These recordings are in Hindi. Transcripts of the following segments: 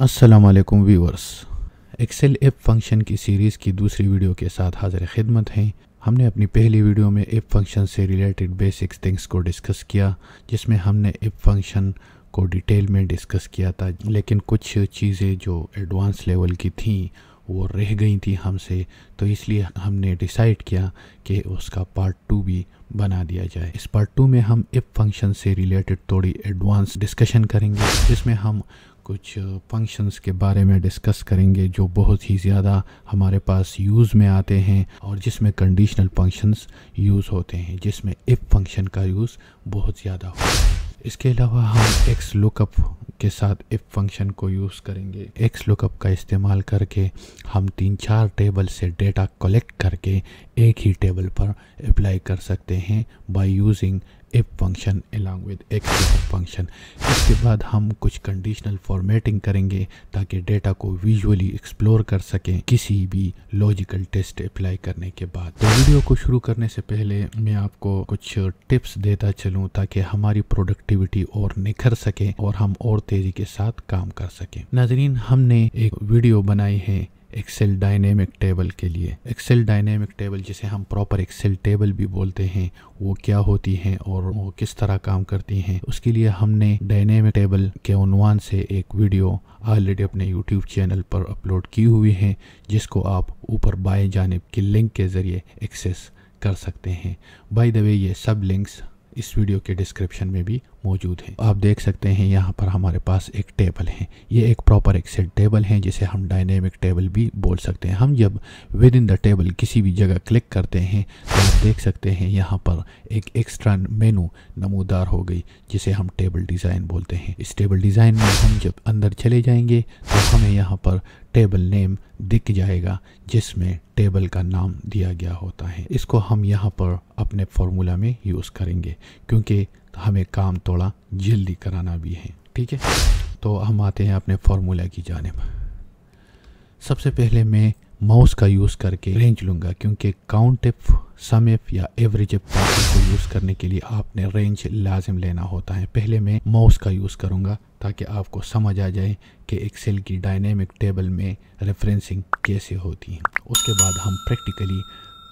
अस्सलामुअलैकुम व्यूअर्स, एक्सेल ऐप फंक्शन की सीरीज़ की दूसरी वीडियो के साथ हाजिर खिदमत हैं। हमने अपनी पहली वीडियो में ऐप फंक्शन से रिलेटेड बेसिक थिंग्स को डिस्कस किया, जिसमें हमने ऐप फंक्शन को डिटेल में डिस्कस किया था, लेकिन कुछ चीज़ें जो एडवांस लेवल की थी वो रह गई थी हमसे, तो इसलिए हमने डिसाइड किया कि उसका पार्ट 2 भी बना दिया जाए। इस पार्ट 2 में हम ऐप फंक्शन से रिलेटेड थोड़ी एडवांस डिस्कशन करेंगे, जिसमें हम कुछ फंक्शंस के बारे में डिस्कस करेंगे जो बहुत ही ज़्यादा हमारे पास यूज़ में आते हैं और जिसमें कंडीशनल फंक्शंस यूज़ होते हैं, जिसमें इफ फंक्शन का यूज़ बहुत ज़्यादा होता है। इसके अलावा हम एक्स लुकअप के साथ इफ फंक्शन को यूज़ करेंगे। एक्स लुकअप का इस्तेमाल करके हम 3-4 टेबल से डेटा कलेक्ट करके एक ही टेबल पर अप्लाई कर सकते हैं by using if function along with x lookup function. इसके बाद हम कुछ कंडीशनल फॉर्मेटिंग करेंगे ताकि डेटा को विजुअली एक्सप्लोर कर सकें किसी भी लॉजिकल टेस्ट अप्लाई करने के बाद। तो वीडियो को शुरू करने से पहले मैं आपको कुछ टिप्स देता चलूं ताकि हमारी प्रोडक्टिविटी और निखर सके और हम और तेज़ी के साथ काम कर सकें। नाज़रीन, हमने एक वीडियो बनाई है एक्सेल डायनेमिक टेबल के लिए। एक्सेल डायनेमिक टेबल, जिसे हम प्रॉपर एक्सेल टेबल भी बोलते हैं, वो क्या होती हैं और वो किस तरह काम करती हैं, उसके लिए हमने डायनेमिक टेबल के उन्वान से एक वीडियो ऑलरेडी अपने यूट्यूब चैनल पर अपलोड की हुई है, जिसको आप ऊपर बाएं जानिब की लिंक के ज़रिए एक्सेस कर सकते हैं। बाय द वे, ये सब लिंक्स इस वीडियो के डिस्क्रिप्शन में भी मौजूद है। आप देख सकते हैं यहाँ पर हमारे पास एक टेबल है। ये एक प्रॉपर एक्सेल टेबल है जिसे हम डायनेमिक टेबल भी बोल सकते हैं। हम जब विद इन द टेबल किसी भी जगह क्लिक करते हैं तो आप देख सकते हैं यहाँ पर एक एक्स्ट्रा मेनू नमूदार हो गई, जिसे हम टेबल डिज़ाइन बोलते हैं। इस टेबल डिज़ाइन में हम जब अंदर चले जाएंगे तो हमें यहाँ पर टेबल नेम दिख जाएगा, जिसमें टेबल का नाम दिया गया होता है। इसको हम यहाँ पर अपने फॉर्मूला में यूज़ करेंगे क्योंकि हमें काम थोड़ा जल्दी कराना भी है। ठीक है, तो हम आते हैं अपने फॉर्मूला की जानिब। सबसे पहले मैं माउस का यूज़ करके रेंज लूँगा, क्योंकि काउंट इफ, सम इफ या एवरेज इफ को यूज़ करने के लिए आपने रेंज लाजिम लेना होता है। पहले मैं माउस का यूज़ करूँगा ताकि आपको समझ आ जाए कि एक्सेल की डायनेमिक टेबल में रेफरेंसिंग कैसे होती है। उसके बाद हम प्रैक्टिकली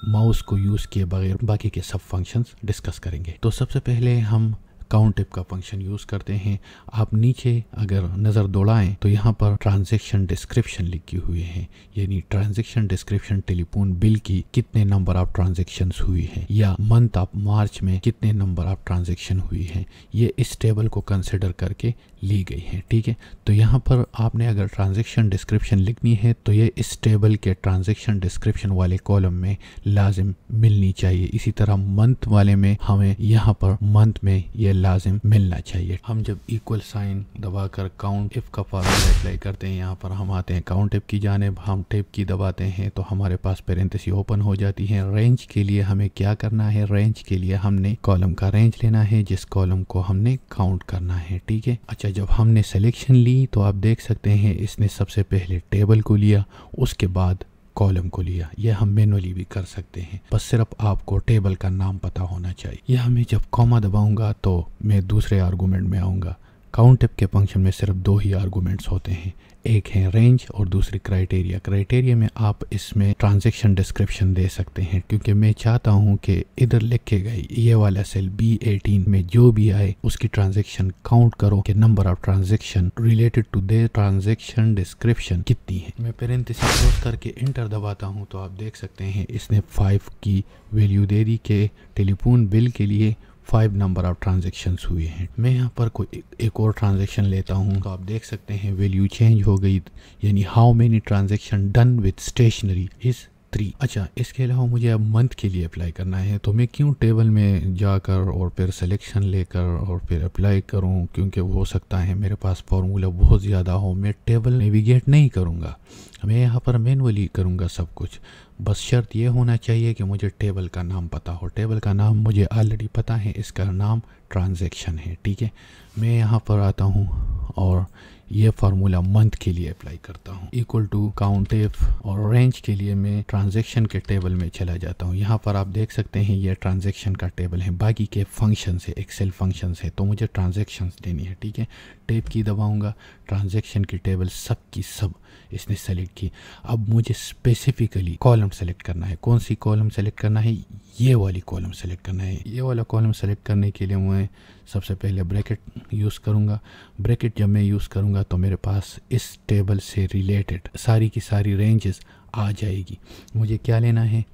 माउस को यूज़ किए बगैर बाकी के सब फंक्शंस डिस्कस करेंगे। तो सबसे पहले हम काउंट इफ का फंक्शन यूज़ करते हैं। आप नीचे अगर नज़र दौड़ाएं तो यहाँ पर ट्रांजैक्शन डिस्क्रिप्शन लिखी हुई है, यानी ट्रांजैक्शन डिस्क्रिप्शन टेलीफोन बिल की कितने नंबर ऑफ ट्रांजैक्शंस हुई है, या मंथ ऑफ मार्च में कितने नंबर ऑफ ट्रांजैक्शन हुई है, ये इस टेबल को कंसिडर करके ली गई है। ठीक है, तो यहाँ पर आपने अगर ट्रांजैक्शन डिस्क्रिप्शन लिखनी है तो ये इस टेबल के ट्रांजैक्शन डिस्क्रिप्शन वाले कॉलम में लाजिम मिलनी चाहिए। इसी तरह मंथ वाले में हमें यहाँ पर मंथ में ये लाजिम मिलना चाहिए। हम जब इक्वल साइन दबाकर काउंट इफ का फॉर्मूला अप्लाई करते हैं, यहाँ पर हम आते हैं काउंट इफ की जानिब, हम टेब की दबाते हैं तो हमारे पास पेरेंथेसिस ओपन हो जाती है। रेंज के लिए हमें क्या करना है, रेंज के लिए हमने कॉलम का रेंज लेना है जिस कॉलम को हमने काउंट करना है। ठीक है, अच्छा, जब हमने सिलेक्शन ली तो आप देख सकते हैं इसने सबसे पहले टेबल को लिया, उसके बाद कॉलम को लिया। यह हम मैनुअली भी कर सकते हैं, बस सिर्फ आपको टेबल का नाम पता होना चाहिए। यह मैं जब कॉमा दबाऊंगा तो मैं दूसरे आर्गूमेंट में आऊँगा। काउंट इफ के फंक्शन में सिर्फ 2 ही आर्गूमेंट्स होते हैं, एक है रेंज और दूसरी क्राइटेरिया। क्राइटेरिया में आप इसमें ट्रांजैक्शन डिस्क्रिप्शन दे सकते हैं, क्योंकि मैं चाहता हूं कि इधर लिखे गए ये वाला सेल B18 में जो भी आए उसकी ट्रांजैक्शन काउंट करो कि number of transaction related to the transaction description कितनी है। मैं पेरेंथेसिस क्लोज करके इंटर दबाता हूँ तो आप देख सकते हैं इसने 5 की वैल्यू दे दी कि टेलीफोन बिल के लिए 5 नंबर ऑफ ट्रांजैक्शंस हुए हैं। मैं यहाँ पर कोई एक और ट्रांजैक्शन लेता हूँ तो आप देख सकते हैं वैल्यू चेंज हो गई, यानी how many transaction done with stationery is 3। अच्छा, इसके अलावा मुझे अब मंथ के लिए अप्लाई करना है, तो मैं क्यों टेबल में जाकर और फिर सिलेक्शन लेकर और फिर अप्लाई करूं, क्योंकि हो सकता है मेरे पास फार्मूला बहुत ज़्यादा हो, मैं टेबल नेविगेट नहीं करूंगा, मैं यहाँ पर मैनुअली करूंगा सब कुछ। बस शर्त ये होना चाहिए कि मुझे टेबल का नाम पता हो। टेबल का नाम मुझे ऑलरेडी पता है, इसका नाम ट्रांजैक्शन है। ठीक है, मैं यहाँ पर आता हूँ और ये फार्मूला मंथ के लिए अप्लाई करता हूँ, इक्वल टू काउंट इफ, और रेंज के लिए मैं ट्रांजैक्शन के टेबल में चला जाता हूँ। यहाँ पर आप देख सकते हैं ये ट्रांजैक्शन का टेबल है, बाकी के फंक्शन है, एक्सेल फंक्शन है, तो मुझे ट्रांजैक्शंस देनी है। ठीक है, टैब की दबाऊंगा, ट्रांजैक्शन की टेबल सब की सब इसने सेलेक्ट की। अब मुझे स्पेसिफिकली कॉलम सेलेक्ट करना है। कौन सी कॉलम सेलेक्ट करना है? ये वाली कॉलम सेलेक्ट करना है। ये वाला कॉलम सेलेक्ट करने के लिए मैं सबसे पहले ब्रैकेट यूज़ करूँगा। ब्रैकेट जब मैं यूज़ करूँगा तो मेरे पास इस टेबल से रिलेटेड सारी की सारी रेंजेस आ जाएगी। मुझे क्या लेना है?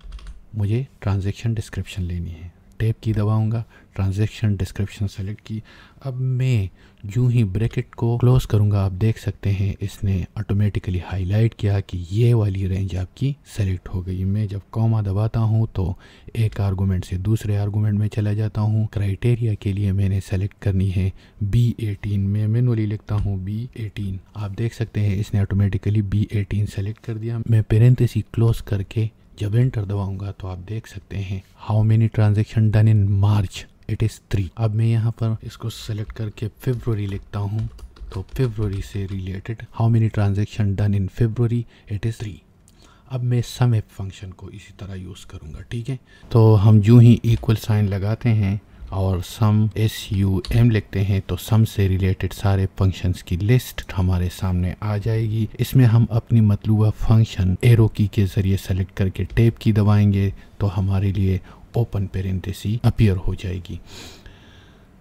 मुझे ट्रांजैक्शन डिस्क्रिप्शन लेनी है। टैब की दबाऊंगा, ट्रांजैक्शन डिस्क्रिप्शन सेलेक्ट की। अब मैं यूं ही ब्रैकेट को क्लोज करूंगा, आप देख सकते हैं इसने ऑटोमेटिकली हाईलाइट किया कि ये वाली रेंज आपकी सेलेक्ट हो गई। मैं जब कॉमा दबाता हूं तो एक आर्गूमेंट से दूसरे आर्गूमेंट में चला जाता हूं। क्राइटेरिया के लिए मैंने सेलेक्ट करनी है B18, मैं मैनुअली लिखता हूं B18। आप देख सकते हैं इसने ऑटोमेटिकली B18 सेलेक्ट कर दिया। मैं पेरेंथेसिस क्लोज करके जब एंटर दबाऊंगा तो आप देख सकते हैं how many transaction done in March, it is 3। अब मैं यहाँ पर इसको सेलेक्ट करके फरवरी लिखता हूँ तो फरवरी से related how many transaction done in February, it is 3। अब मैं सम इफ फंक्शन को इसी तरह यूज़ करूँगा, ठीक है। तो हम यूँ ही इक्वल साइन लगाते हैं और सम SUM लिखते हैं तो सम से रिलेटेड सारे फंक्शंस की लिस्ट हमारे सामने आ जाएगी। इसमें हम अपनी मतलूबा फंक्शन एरो की के ज़रिए सेलेक्ट करके टैब की दबाएंगे तो हमारे लिए ओपन पेरेंथेसिस अपीयर हो जाएगी।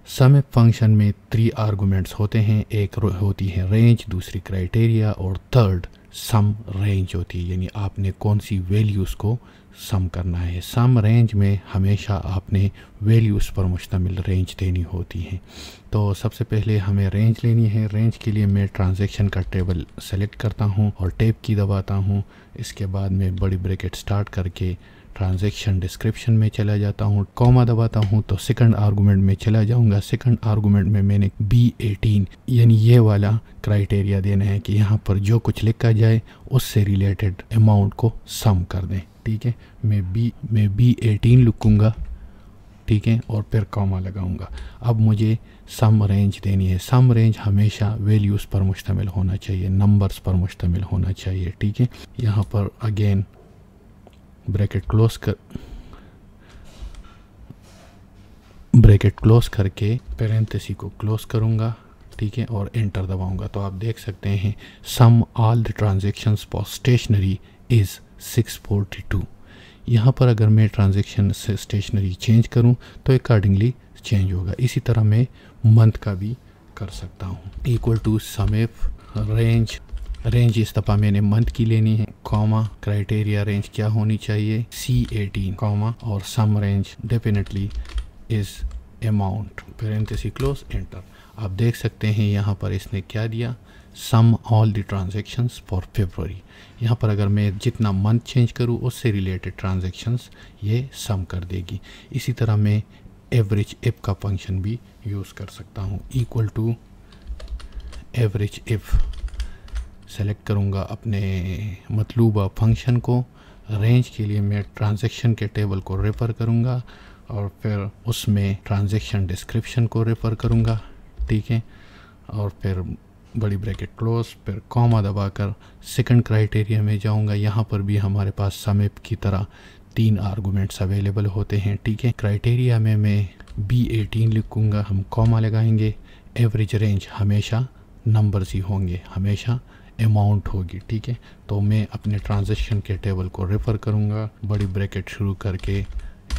सम इफ फंक्शन में 3 आर्गूमेंट्स होते हैं, एक होती है रेंज, दूसरी क्राइटेरिया और थर्ड सम रेंज होती है, यानी आपने कौन सी वैल्यूज़ को सम करना है। सम रेंज में हमेशा आपने वैल्यूज़ पर मुश्तमिल रेंज देनी होती है। तो सबसे पहले हमें रेंज लेनी है। रेंज के लिए मैं ट्रांजैक्शन का टेबल सेलेक्ट करता हूं और टैब की दबाता हूं। इसके बाद मैं बड़ी ब्रैकेट स्टार्ट करके ट्रांजैक्शन डिस्क्रिप्शन में चला जाता हूँ, कॉमा दबाता हूँ तो सेकंड आर्गूमेंट में चला जाऊँगा। सेकंड आर्गूमेंट में मैंने B18 यानी ये वाला क्राइटेरिया देना है कि यहाँ पर जो कुछ लिखा जाए उससे रिलेटेड अमाउंट को सम कर दें, ठीक है। मैं B18 लिखूँगा, ठीक है, और फिर कॉमा लगाऊंगा। अब मुझे सम रेंज देनी है। सम रेंज हमेशा वैल्यूज़ पर मुश्तमिल होना चाहिए, नंबर्स पर मुश्तमिल होना चाहिए, ठीक है। यहाँ पर अगेन ब्रैकेट क्लोज करके पेरेंथेसिस को क्लोज करूँगा, ठीक है, और एंटर दबाऊंगा तो आप देख सकते हैं sum all the transactions for stationery is 642। यहाँ पर अगर मैं ट्रांजैक्शन से स्टेशनरी चेंज करूँ तो अकॉर्डिंगली चेंज होगा। इसी तरह मैं मंथ का भी कर सकता हूँ। Equal to sum if range इस दफ़ा मैंने मंथ की लेनी है, कॉमा क्राइटेरिया रेंज क्या होनी चाहिए C18, कॉमा और sum range definitely is amount, parenthesis close, enter. आप देख सकते हैं यहाँ पर इसने क्या दिया, sum all the transactions for February. यहाँ पर अगर मैं जितना मंथ चेंज करूँ उससे रिलेटेड ट्रांजैक्शंस ये सम कर देगी। इसी तरह मैं एवरेज इफ का फंक्शन भी यूज़ कर सकता हूँ। Equal to average if select करूँगा अपने मतलूबा फंक्शन को। रेंज के लिए मैं ट्रांजैक्शन के टेबल को रेफ़र करूँगा और फिर उसमें ट्रांजैक्शन डिस्क्रिप्शन को रेफ़र करूँगा, ठीक है, और फिर बड़ी ब्रैकेट क्लोज, फिर कॉमा दबाकर सेकंड क्राइटेरिया में जाऊंगा। यहाँ पर भी हमारे पास सम इफ की तरह 3 आर्गूमेंट्स अवेलेबल होते हैं, ठीक है। क्राइटेरिया में मैं B18 लिखूँगा, हम कॉमा लगाएंगे। एवरेज रेंज हमेशा नंबर्स ही होंगे, हमेशा अमाउंट होगी, ठीक है। तो मैं अपने ट्रांजैक्शन के टेबल को रेफ़र करूँगा, बड़ी ब्रैकेट शुरू करके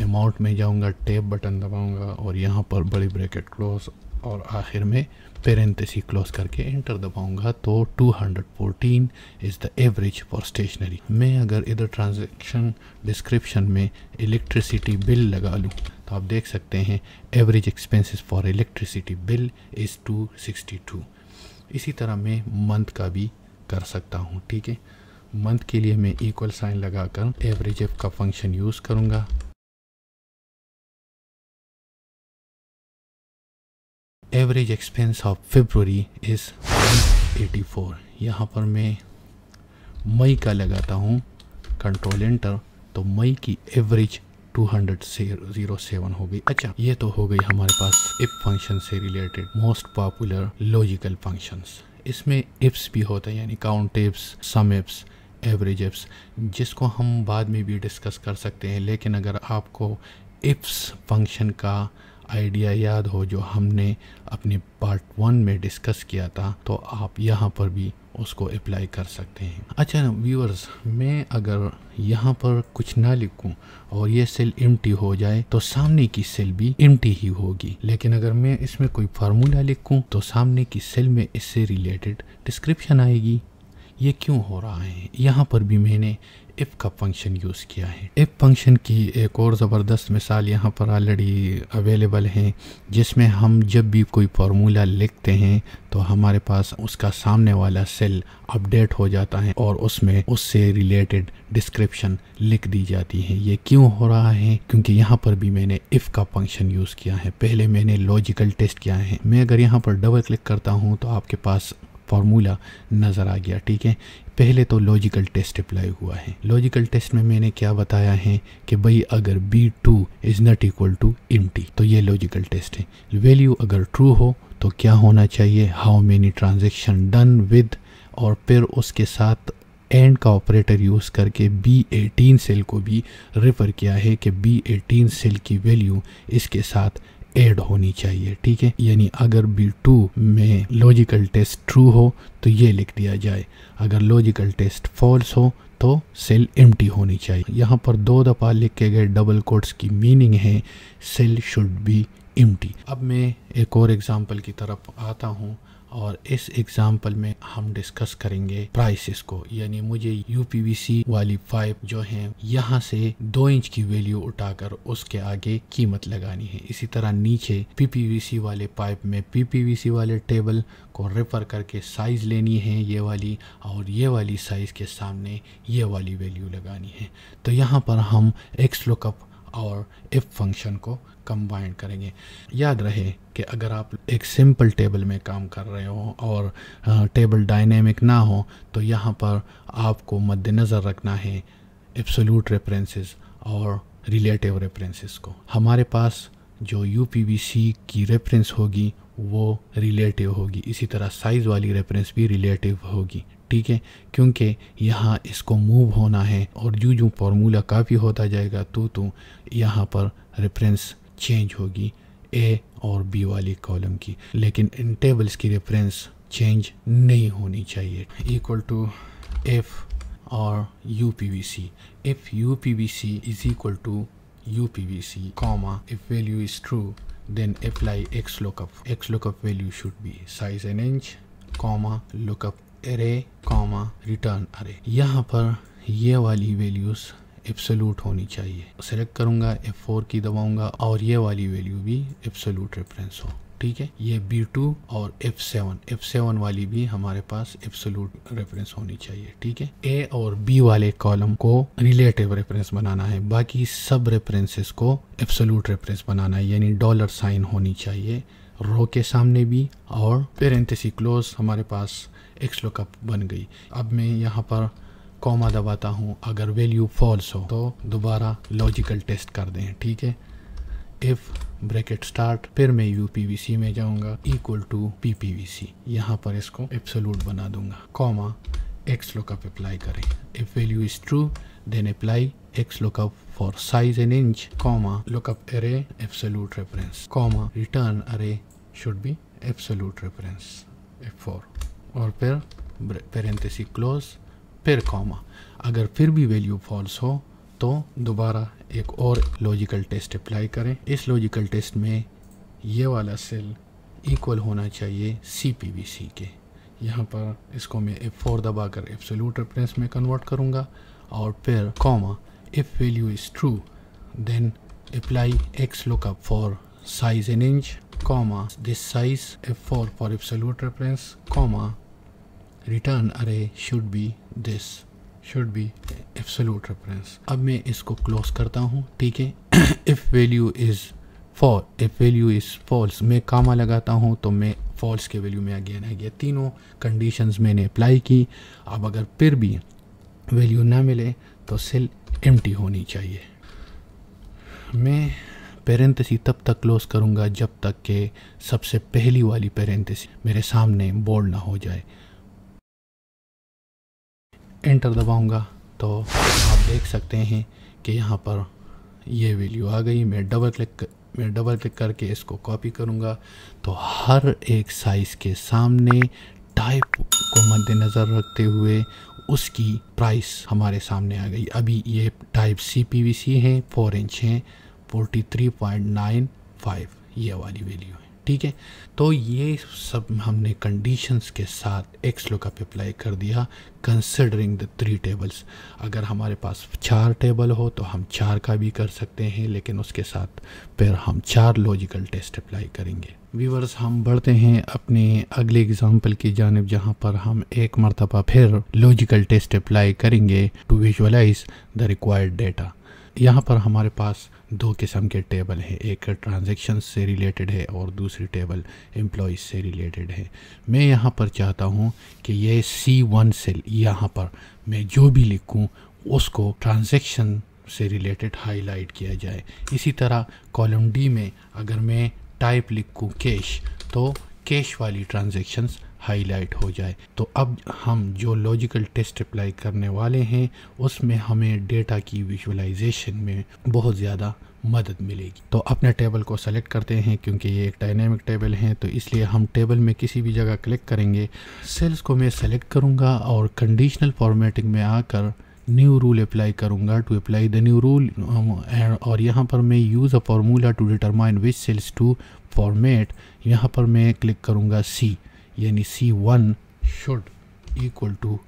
अमाउंट में जाऊँगा, टैब बटन दबाऊँगा और यहाँ पर बड़ी ब्रैकेट क्लोज और आखिर में पेरेंथेसिस क्लोज करके एंटर दबाऊंगा तो 214 is the average for stationery. मैं अगर इधर ट्रांजैक्शन डिस्क्रिप्शन में इलेक्ट्रिसिटी बिल लगा लूँ तो आप देख सकते हैं average expenses for electricity bill is 262। इसी तरह मैं मंथ का भी कर सकता हूँ, ठीक है। मंथ के लिए मैं इक्वल साइन लगाकर एवरेज एफ का फंक्शन यूज़ करूँगा। Average expense of February is 184। यहाँ पर मैं मई का लगाता हूँ, कंट्रोल एंटर, तो मई की एवरेज 207 हो गई। अच्छा, ये तो हो गई हमारे पास इफ फंक्शन से related most popular logical functions. इसमें इफ्स भी होता है, यानी काउंट इफ्स, सम इफ्स, एवरेज इफ्स, जिसको हम बाद में भी डिस्कस कर सकते हैं। लेकिन अगर आपको इफ्स फंक्शन का आइडिया याद हो जो हमने अपने पार्ट 1 में डिस्कस किया था, तो आप यहाँ पर भी उसको अप्लाई कर सकते हैं। अच्छा व्यूअर्स, मैं अगर यहाँ पर कुछ ना लिखूं और ये सेल एम्प्टी हो जाए तो सामने की सेल भी एम्प्टी ही होगी, लेकिन अगर मैं इसमें कोई फार्मूला लिखूं तो सामने की सेल में इससे रिलेटेड डिस्क्रिप्शन आएगी। ये क्यों हो रहा है? यहाँ पर भी मैंने इफ़ का फंक्शन यूज़ किया है। इफ़ फंक्शन की एक और ज़बरदस्त मिसाल यहाँ पर ऑलरेडी अवेलेबल है, जिसमें हम जब भी कोई फार्मूला लिखते हैं तो हमारे पास उसका सामने वाला सेल अपडेट हो जाता है और उसमें उससे रिलेटेड डिस्क्रिप्शन लिख दी जाती है। ये क्यों हो रहा है? क्योंकि यहाँ पर भी मैंने इफ़ का फंक्शन यूज़ किया है। पहले मैंने लॉजिकल टेस्ट किया है। मैं अगर यहाँ पर डबल क्लिक करता हूँ तो आपके पास फार्मूला नज़र आ गया, ठीक है। पहले तो लॉजिकल टेस्ट अप्लाई हुआ है। लॉजिकल टेस्ट में मैंने क्या बताया है कि भाई अगर B2 is not equal to empty, तो ये लॉजिकल टेस्ट है। वैल्यू अगर ट्रू हो तो क्या होना चाहिए, how many transaction done with, और फिर उसके साथ एंड का ऑपरेटर यूज़ करके B18 सेल को भी रेफर किया है कि B18 सेल की वैल्यू इसके साथ ऐड होनी चाहिए, ठीक है। यानी अगर B2 में लॉजिकल टेस्ट ट्रू हो तो ये लिख दिया जाए, अगर लॉजिकल टेस्ट फॉल्स हो तो सेल एम्प्टी होनी चाहिए। यहाँ पर 2 दफ़ा लिखे गए डबल कोट्स की मीनिंग है सेल शुड बी एम्प्टी। अब मैं एक और एग्जांपल की तरफ आता हूँ और इस एग्जांपल में हम डिस्कस करेंगे प्राइसेस को। यानी मुझे यूपीवीसी वाली पाइप जो है यहाँ से 2 इंच की वैल्यू उठाकर उसके आगे कीमत लगानी है। इसी तरह नीचे पीपीवीसी वाले पाइप में पीपीवीसी वाले टेबल को रेफर करके साइज लेनी है ये वाली, और ये वाली साइज के सामने ये वाली वैल्यू लगानी है। तो यहाँ पर हम एक्स लुकअप और इफ फंक्शन को कंबाइन करेंगे। याद रहे कि अगर आप एक सिंपल टेबल में काम कर रहे हो और टेबल डायनेमिक ना हो तो यहाँ पर आपको मद्देनज़र रखना है एब्सोल्यूट रेफरेंसेस और रिलेटिव रेफरेंसेस को। हमारे पास जो यूपीवीसी की रेफरेंस होगी वो रिलेटिव होगी, इसी तरह साइज़ वाली रेफरेंस भी रिलेटिव होगी, ठीक है। क्योंकि यहाँ इसको मूव होना है और जो फार्मूला काफ़ी होता जाएगा तो यहाँ पर रेफरेंस चेंज होगी ए और बी वाली कॉलम की, लेकिन इन टेबल्स की रेफरेंस चेंज नहीं होनी चाहिए। इक्वल टू एफ और UPVC, if UPVC is equal to UPVC comma if value is true then apply x lookup. x lookup value should be size an inch comma lookup array comma return array. यहाँ पर ये वाली वैल्यूज एब्सोल्यूट होनी चाहिए। सेलेक्ट करूँगा, F4 की दबाऊँगा और ये वाली वैल्यू भी एब्सोल्यूट रेफरेंस हो, ठीक है। ये B2 और F7 वाली भी हमारे पास एब्सोल्यूट रेफरेंस होनी चाहिए, ठीक है। A और B वाले कॉलम को रिलेटिव रेफरेंस बनाना है, बाकी सब रेफरेंसेस को एब्सोल्यूट रेफरेंस बनाना है, यानी डॉलर साइन होनी चाहिए रो के सामने भी, और पेरेंथेसिस क्लोज हमारे पास एक्स लुकअप बन गई। अब मैं यहाँ पर कॉमा दबाता हूँ, अगर वैल्यू फॉल्स हो तो दोबारा लॉजिकल टेस्ट कर दें, ठीक है। इफ ब्रैकेट स्टार्ट, फिर मैं यूपीवीसी में जाऊंगा इक्वल टू पीपीवीसी, यहाँ पर इसको एब्सोल्यूट बना दूंगा, कॉमा एक्स लुकअप अप्लाई करें। If value is true then apply X lookup for size in inch, comma lookup array absolute reference, comma return array should be absolute reference F4, और फिर पेरेंथेसिस क्लोज, फिर कॉमा। अगर फिर भी वैल्यू फॉल्स हो तो दोबारा एक और लॉजिकल टेस्ट अप्लाई करें। इस लॉजिकल टेस्ट में ये वाला सेल इक्वल होना चाहिए CPVC के। यहाँ पर इसको मैं F4 दबाकर एब्सोल्यूट रेफरेंस में कन्वर्ट करूँगा, और फिर comma if value is true then apply X lookup for size in inch, comma this size F4 for absolute reference, comma return array should be this, should be absolute reference. अब मैं इसको क्लोज करता हूँ, ठीक है। इफ़ वैल्यू इज़ फॉल्स, मैं कामा लगाता हूँ तो मैं फॉल्स के वैल्यू में आ गया। तीनों कंडीशंस मैंने अप्लाई की। अब अगर फिर भी वैल्यू ना मिले तो सेल एम्प्टी होनी चाहिए। मैं पेरेंथेसिस तब तक क्लोज करूँगा जब तक कि सबसे पहली वाली पेरेंथेसिस मेरे सामने बोल्ड ना हो जाए। एंटर दबाऊंगा तो आप देख सकते हैं कि यहाँ पर ये वैल्यू आ गई। मैं डबल क्लिक मैं डबल क्लिक करके इसको कॉपी करूँगा तो हर एक साइज़ के सामने टाइप को मद्देनज़र रखते हुए उसकी प्राइस हमारे सामने आ गई। अभी ये टाइप CPVC है, 4 इंच है, 43.95 ये वाली वैल्यू है। ठीक है, तो ये सब हमने कंडीशंस के साथ एक्स लुकअप अप्लाई कर दिया कंसिडरिंग द 3 टेबल्स। अगर हमारे पास 4 टेबल हो तो हम 4 का भी कर सकते हैं, लेकिन उसके साथ फिर हम 4 लॉजिकल टेस्ट अप्लाई करेंगे। व्यूअर्स, हम बढ़ते हैं अपने अगले एग्जांपल की जानिब, जहां पर हम एक मरतबा फिर लॉजिकल टेस्ट अप्लाई करेंगे to visualize the required data. यहाँ पर हमारे पास 2 किस्म के टेबल हैं, एक ट्रांजैक्शन से रिलेटेड है और दूसरी टेबल एम्प्लॉयज़ से रिलेटेड है। मैं यहाँ पर चाहता हूँ कि ये C1 सेल, यहाँ पर मैं जो भी लिखूँ उसको ट्रांजैक्शन से रिलेटेड हाईलाइट किया जाए। इसी तरह कॉलम D में अगर मैं टाइप लिखूँ कैश, तो कैश वाली ट्रांजैक्शंस हाईलाइट हो जाए। तो अब हम जो लॉजिकल टेस्ट अप्लाई करने वाले हैं उसमें हमें डेटा की विजुअलाइजेशन में बहुत ज़्यादा मदद मिलेगी। तो अपने टेबल को सेलेक्ट करते हैं, क्योंकि ये एक डायनेमिक टेबल है तो इसलिए हम टेबल में किसी भी जगह क्लिक करेंगे। सेल्स को मैं सेलेक्ट करूँगा और कंडीशनल फॉर्मेटिंग में आकर न्यू रूल अप्लाई करूँगा to apply the new rule. और यहाँ पर मैं use a formula to determine which cells to format, यहाँ पर मैं क्लिक करूँगा C, यानी C1 should equal to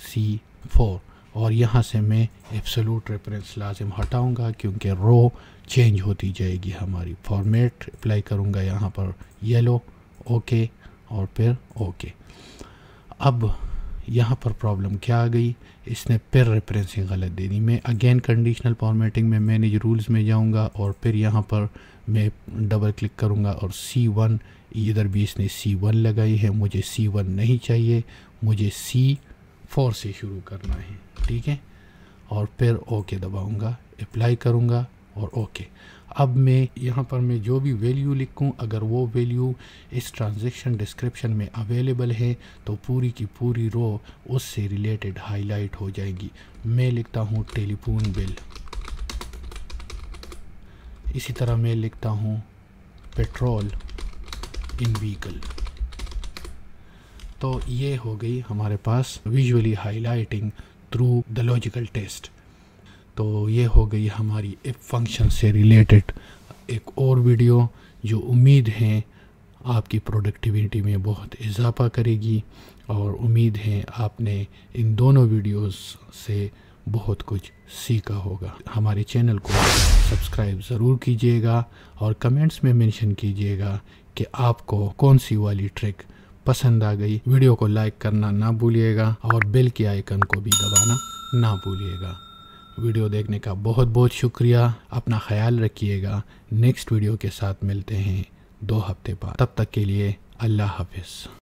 C4 और यहाँ से मैं एब्सोल्यूट रेफरेंस लाजिम हटाऊँगा क्योंकि रो चेंज होती जाएगी हमारी। फॉर्मेट अप्लाई करूँगा यहाँ पर येलो, ओके और फिर ओके। अब यहाँ पर प्रॉब्लम क्या आ गई, इसने फिर रेफरेंसिंग गलत दे दी। मैं अगेन कंडीशनल फॉर्मेटिंग में मैनेज रूल्स में जाऊँगा और फिर यहाँ पर मैं डबल क्लिक करूँगा और C1, इधर भी इसने C1 लगाई है, मुझे C1 नहीं चाहिए, मुझे C4 से शुरू करना है। ठीक है, और फिर ओके दबाऊँगा, अप्लाई करूँगा और ओके। अब मैं यहाँ पर मैं जो भी वैल्यू लिखूँ, अगर वो वैल्यू इस ट्रांजैक्शन डिस्क्रिप्शन में अवेलेबल है तो पूरी की पूरी रो उससे रिलेटेड हाईलाइट हो जाएगी। मैं लिखता हूँ टेलीफोन बिल, इसी तरह मैं लिखता हूँ पेट्रोल इन व्हीकल। तो ये हो गई हमारे पास visually highlighting through the logical test. तो ये हो गई हमारी इफ फंक्शन से रिलेटेड एक और वीडियो, जो उम्मीद है आपकी प्रोडक्टिविटी में बहुत इजाफा करेगी और उम्मीद है आपने इन दोनों वीडियोस से बहुत कुछ सीखा होगा। हमारे चैनल को सब्सक्राइब ज़रूर कीजिएगा और कमेंट्स में मेंशन कीजिएगा कि आपको कौन सी वाली ट्रिक पसंद आ गई। वीडियो को लाइक करना ना भूलिएगा और बेल के आइकन को भी दबाना ना भूलिएगा। वीडियो देखने का बहुत बहुत शुक्रिया। अपना ख्याल रखिएगा। नेक्स्ट वीडियो के साथ मिलते हैं 2 हफ्ते बाद। तब तक के लिए अल्लाह हाफिज़।